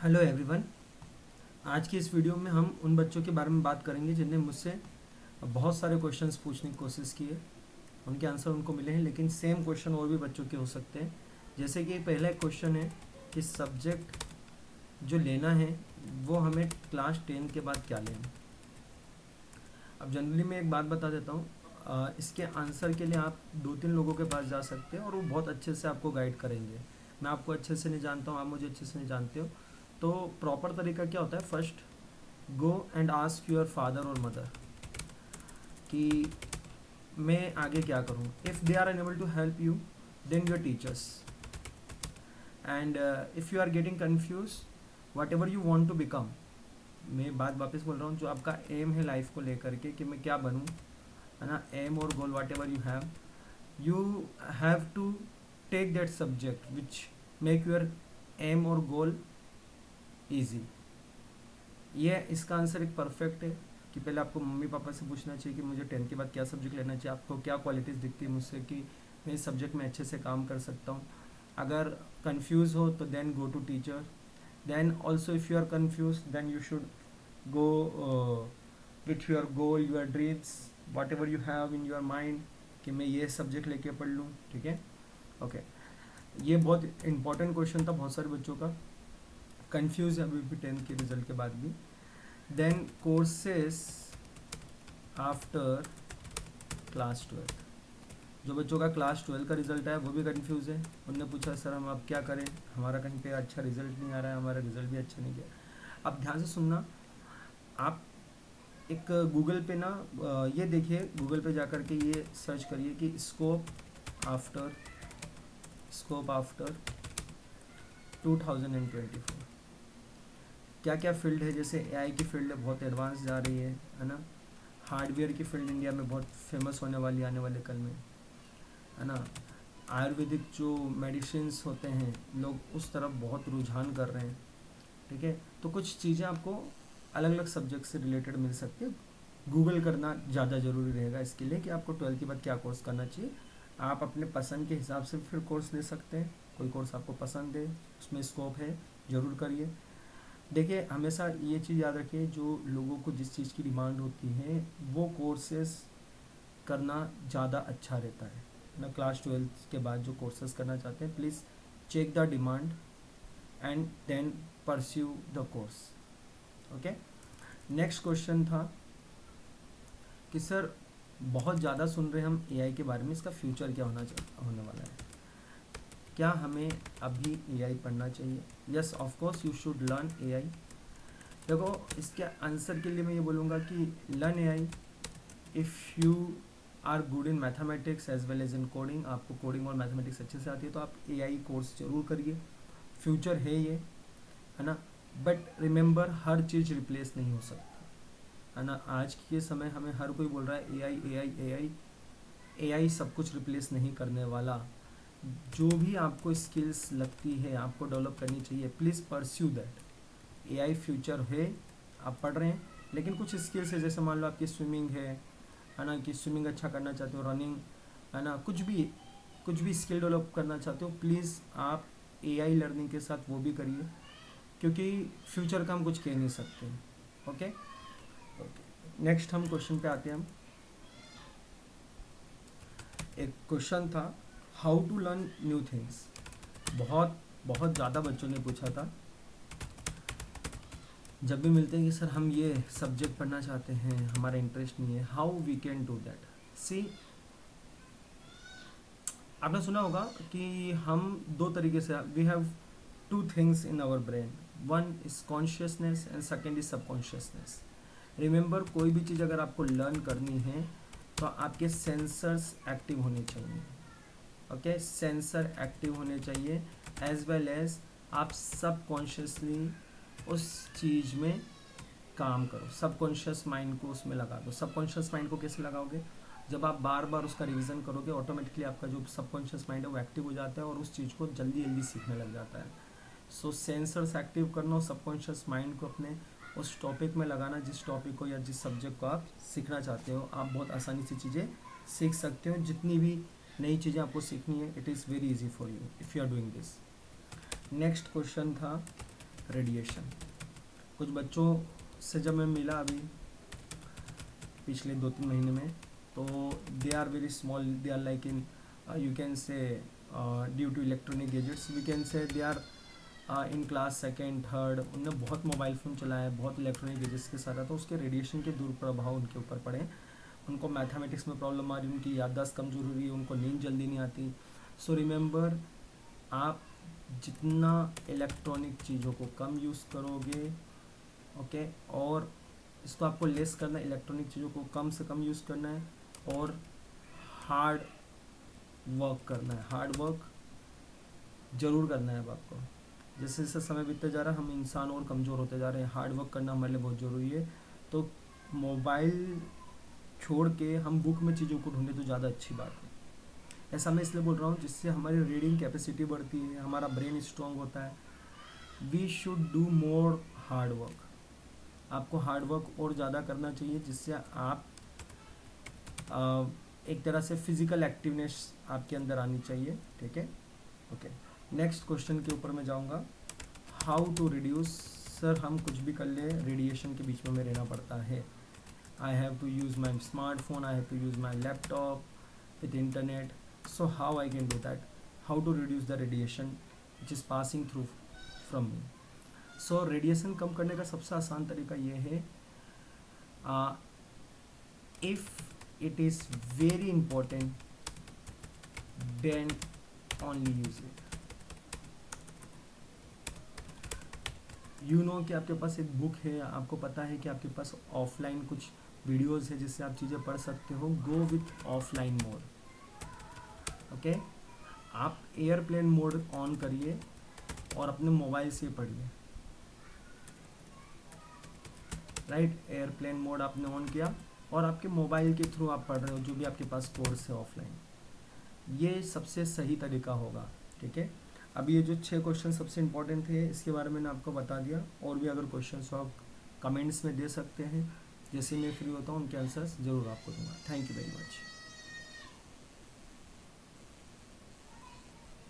Hello everyone. आज की इस वीडियो में हम उन बच्चों के बारे में बात करेंगे जिन्हें मुझसे बहुत सारे क्वेश्चंस पूछने की कोशिश की है। उनके आंसर उनको मिले हैं, लेकिन सेम क्वेश्चन और भी बच्चों के हो सकते हैं। जैसे कि पहला क्वेश्चन है कि सब्जेक्ट जो लेना है वो हमें क्लास 10 के बाद क्या लेना है। अब जनरली मैं एक बात बता देता हूँ, इसके आंसर के लिए आप 2-3 लोगों के पास जा सकते हैं और वो बहुत अच्छे से आपको गाइड करेंगे। मैं आपको अच्छे से नहीं जानता हूँ, आप मुझे अच्छे से नहीं जानते हो। तो प्रॉपर तरीका क्या होता है, first go and ask your father और मदर कि मैं आगे क्या करूँ। If they are unable to help you then your teachers, and if you are getting confuse whatever you want to become. मैं बात वापस बोल रहा हूँ, जो आपका एम है लाइफ को लेकर के कि मैं क्या बनूँ, है ना, aim or goal whatever you have to take that subject which make your aim or goal easy. ये इसका आंसर एक परफेक्ट है कि पहले आपको मम्मी पापा से पूछना चाहिए कि मुझे 10 के बाद क्या सब्जेक्ट लेना चाहिए, आपको क्या क्वालिटीज़ दिखती है मुझसे कि मैं इस सब्जेक्ट में अच्छे से काम कर सकता हूँ। अगर कंफ्यूज हो तो then go to teacher, then also if you are confuse then you should go with your goal, your dreams, whatever you have in your mind कि मैं ये सब्जेक्ट लेके पढ़ लूँ। ठीक है, ओके। ये बहुत इंपॉर्टेंट क्वेश्चन था, बहुत सारे बच्चों का कंफ्यूज है अभी भी 10th के रिजल्ट के बाद भी। Then courses after class 12। जो बच्चों का क्लास 12 का रिजल्ट है वो भी कंफ्यूज है। उनने पूछा सर हम अब क्या करें, हमारा कहीं पे अच्छा रिजल्ट नहीं आ रहा है, हमारा रिजल्ट भी अच्छा नहीं गया। अब ध्यान से सुनना, आप एक गूगल पे ना ये देखिए, गूगल पे जा कर के ये सर्च करिए कि स्कोप आफ्टर 2024 क्या क्या फील्ड है। जैसे एआई की फील्ड है, बहुत एडवांस जा रही है ना। हार्डवेयर की फील्ड इंडिया में बहुत फेमस होने वाली आने वाले कल में, है ना। आयुर्वेदिक जो मेडिसिन्स होते हैं, लोग उस तरफ बहुत रुझान कर रहे हैं। ठीक है, तो कुछ चीज़ें आपको अलग अलग सब्जेक्ट से रिलेटेड मिल सकती है। गूगल करना ज़्यादा ज़रूरी रहेगा इसके लिए कि आपको 12th के बाद क्या कोर्स करना चाहिए। आप अपने पसंद के हिसाब से फिर कोर्स ले सकते हैं। कोई कोर्स आपको पसंद है, उसमें स्कोप है, ज़रूर करिए। देखिए हमेशा ये चीज़ याद रखिए, जो लोगों को जिस चीज़ की डिमांड होती है वो कोर्सेस करना ज़्यादा अच्छा रहता है ना। क्लास 12 के बाद जो कोर्सेज करना चाहते हैं, please check the demand and then pursue the course. Okay, next question था कि सर बहुत ज़्यादा सुन रहे हैं हम एआई के बारे में, इसका फ्यूचर क्या होने वाला है, क्या हमें अभी एआई पढ़ना चाहिए। Yes of course you should learn AI. देखो इसके आंसर के लिए मैं ये बोलूँगा कि learn AI if you are good in mathematics as well as in coding. आपको कोडिंग और मैथमेटिक्स अच्छे से आती है तो आप एआई कोर्स जरूर करिए, फ्यूचर है ये, है ना। But remember her cheese replace नहीं हो सकता, है ना। आज के समय हमें हर कोई बोल रहा है एआई एआई एआई। एआई सब कुछ रिप्लेस नहीं करने वाला। जो भी आपको स्किल्स लगती है आपको डेवलप करनी चाहिए, please pursue that. AI future है, आप पढ़ रहे हैं, लेकिन कुछ स्किल्स है, जैसे मान लो आपकी स्विमिंग है ना, कि स्विमिंग अच्छा करना चाहते हो, रनिंग, है ना, कुछ भी स्किल डेवलप करना चाहते हो, प्लीज़ आप एआई लर्निंग के साथ वो भी करिए, क्योंकि फ्यूचर का हम कुछ कह नहीं सकते। ओके ओके, नेक्स्ट हम क्वेश्चन पे आते हैं। हम एक क्वेश्चन था how to learn new things. बहुत बहुत ज़्यादा बच्चों ने पूछा था। जब भी मिलते हैं कि सर हम ये सब्जेक्ट पढ़ना चाहते हैं, हमारा इंटरेस्ट नहीं है, how we can do that. See, आपने सुना होगा कि हम दो तरीके से, we have two things in our brain, one is consciousness and second is subconsciousness. Remember, कोई भी चीज़ अगर आपको लर्न करनी है तो आपके सेंसर्स एक्टिव होने चाहिए। ओके, सेंसर एक्टिव होने चाहिए, एज वेल एज आप सबकॉन्शियसली उस चीज़ में काम करो, सबकॉन्शियस माइंड को उसमें लगा दो। सबकॉन्शियस माइंड को कैसे लगाओगे, जब आप बार बार उसका रिवीजन करोगे, ऑटोमेटिकली आपका जो सबकॉन्शियस माइंड है वो एक्टिव हो जाता है और उस चीज़ को जल्दी जल्दी सीखने लग जाता है। सो सेंसर्स एक्टिव करना और सबकॉन्शियस माइंड को अपने उस टॉपिक में लगाना, जिस टॉपिक को या जिस सब्जेक्ट को आप सीखना चाहते हो, आप बहुत आसानी से चीज़ें सीख सकते हो। जितनी भी नई चीज़ें आपको सीखनी है, it is very easy for you if you are doing this. Next question था रेडिएशन। कुछ बच्चों से जब मैं मिला अभी पिछले 2-3 महीने में, तो they are very small, they are like in you can say due to electronic gadgets we can say they are in class second third. उनने बहुत मोबाइल फ़ोन चलाया है, बहुत इलेक्ट्रॉनिक गैजेट्स के साथ, तो उसके रेडिएशन के दुष्प्रभाव उनके ऊपर पड़े। उनको मैथमेटिक्स में प्रॉब्लम आ रही, उनकी याददाश्त कमज़ोर हो रही है, उनको नींद जल्दी नहीं आती। सो रिमेंबर, आप जितना इलेक्ट्रॉनिक चीज़ों को कम यूज़ करोगे, ओके, और इसको आपको लेस करना है, इलेक्ट्रॉनिक चीज़ों को कम से कम यूज़ करना है, और हार्ड वर्क करना है। हार्ड वर्क ज़रूर करना है अब आपको। जैसे जैसे समय बीतते जा रहा है, हम इंसान और कमज़ोर होते जा रहे हैं। हार्ड वर्क करना हमारे लिए बहुत ज़रूरी है। तो मोबाइल छोड़ के हम बुक में चीज़ों को ढूंढें तो ज़्यादा अच्छी बात है। ऐसा मैं इसलिए बोल रहा हूँ जिससे हमारी रीडिंग कैपेसिटी बढ़ती है, हमारा ब्रेन स्ट्रॉन्ग होता है। We should do more hard work. आपको हार्ड वर्क और ज़्यादा करना चाहिए, जिससे आप एक तरह से फिज़िकल एक्टिवनेस आपके अंदर आनी चाहिए, ठीक है। ओके, नेक्स्ट क्वेश्चन के ऊपर मैं जाऊँगा। How to reduce. सर हम कुछ भी कर ले, रेडिएशन के बीच में रहना पड़ता है। I have to use my smartphone, I have to use my laptop with internet. So how I can do that? How to reduce the radiation which is passing through from me. So radiation कम करने का सबसे आसान तरीका ये है, if it is very important then only use it. You know कि आपके पास एक बुक है, आपको पता है कि आपके पास ऑफलाइन कुछ वीडियोस है जिससे आप चीज़ें पढ़ सकते हो, go with offline mode, okay. आप एयरप्लेन मोड ऑन करिए और अपने मोबाइल से पढ़िए, राइट। एयरप्लेन मोड आपने ऑन किया और आपके मोबाइल के थ्रू आप पढ़ रहे हो जो भी आपके पास कोर्स है ऑफलाइन, ये सबसे सही तरीका होगा, ठीक है। अब ये जो 6 क्वेश्चन सबसे इंपॉर्टेंट थे, इसके बारे में मैंने आपको बता दिया। और भी अगर क्वेश्चन हो आप कमेंट्स में दे सकते हैं, जैसे मैं फ्री होता हूँ उनके आंसर्स ज़रूर आपको दूंगा। Thank you very much.